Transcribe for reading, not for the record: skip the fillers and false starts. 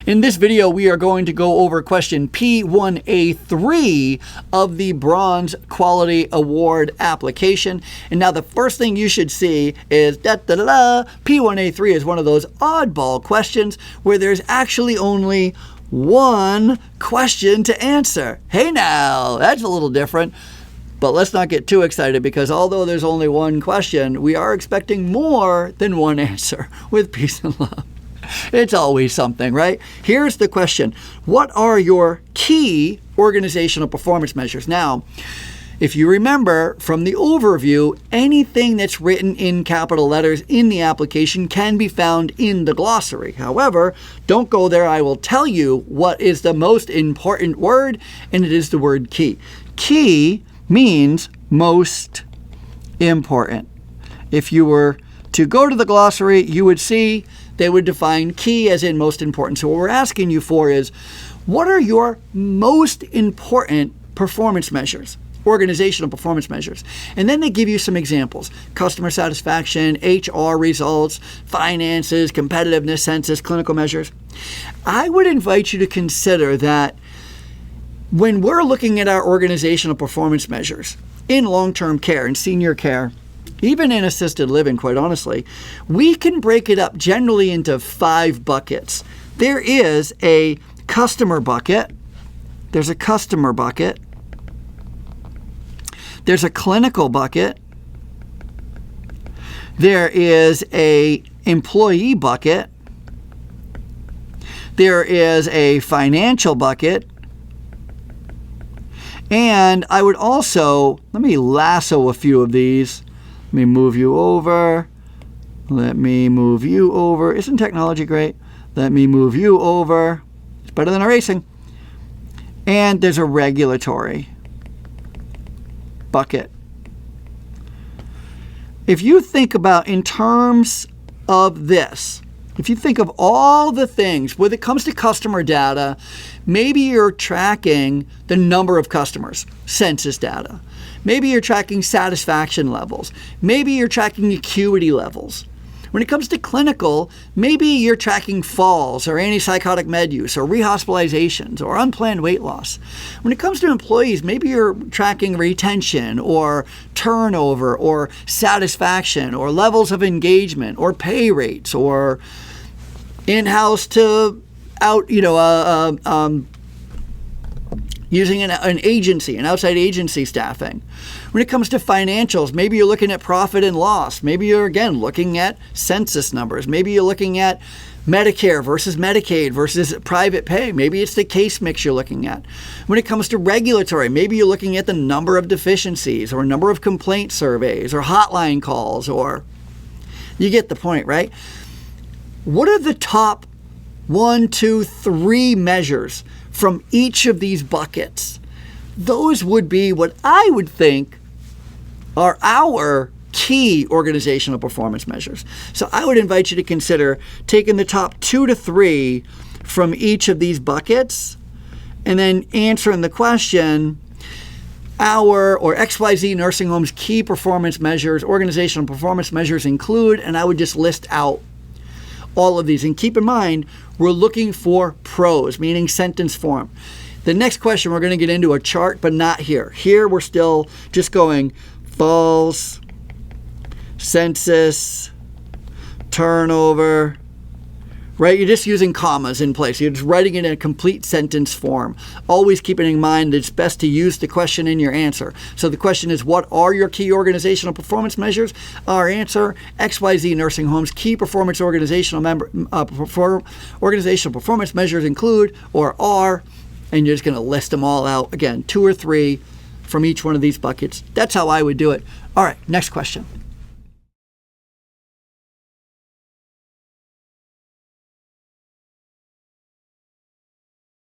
In this video, we are going to go over question P1A3 of the Bronze Quality Award application. And now the first thing you should see is P1A3 is one of those oddball questions where there's actually only one question to answer. Hey now, that's a little different. But let's not get too excited, because although there's only one question, we are expecting more than one answer with peace and love. It's always something, right? Here's the question. What are your key organizational performance measures? Now, if you remember from the overview, anything that's written in capital letters in the application can be found in the glossary. However, don't go there. I will tell you what is the most important word, and it is the word key. Key means most important. If you were to go to the glossary, you would see they would define key as in most important. So what we're asking you for is, what are your most important performance measures, organizational performance measures? And then they give you some examples: customer satisfaction, HR results, finances, competitiveness, census, clinical measures. I would invite you to consider that when we're looking at our organizational performance measures in long-term care and senior care, even in assisted living, quite honestly, we can break it up generally into 5 buckets. There is a customer bucket. There's a customer bucket. There's a clinical bucket. There is a employee bucket. There is a financial bucket. And I would also, let me lasso a few of these. Let me move you over. Let me move you over. Isn't technology great? Let me move you over. It's better than erasing. And there's a regulatory bucket. If you think about in terms of this, if you think of all the things, when it comes to customer data, maybe you're tracking the number of customers, census data. Maybe you're tracking satisfaction levels. Maybe you're tracking acuity levels. When it comes to clinical, maybe you're tracking falls or antipsychotic med use or rehospitalizations or unplanned weight loss. When it comes to employees, maybe you're tracking retention or turnover or satisfaction or levels of engagement or pay rates or in-house to out, using an agency, an outside agency staffing. When it comes to financials, maybe you're looking at profit and loss. Maybe you're, again, looking at census numbers. Maybe you're looking at Medicare versus Medicaid versus private pay. Maybe it's the case mix you're looking at. When it comes to regulatory, maybe you're looking at the number of deficiencies or number of complaint surveys or hotline calls, or you get the point, right? What are the top 1, 2, 3 measures from each of these buckets? Those would be what I would think are our key organizational performance measures. So I would invite you to consider taking the top 2 to 3 from each of these buckets and then answering the question, our or XYZ nursing homes key performance measures, organizational performance measures include, and I would just list out all of these. And keep in mind, we're looking for prose, meaning sentence form. The next question, we're going to get into a chart, but not here. Here, we're still just going falls, census, turnover, right? You're just using commas in place. You're just writing it in a complete sentence form. Always keeping in mind that it's best to use the question in your answer. So the question is, what are your key organizational performance measures? Our answer, XYZ nursing homes key performance organizational performance measures include or are, and you're just going to list them all out. Again, 2 or 3 from each one of these buckets. That's how I would do it. All right, next question.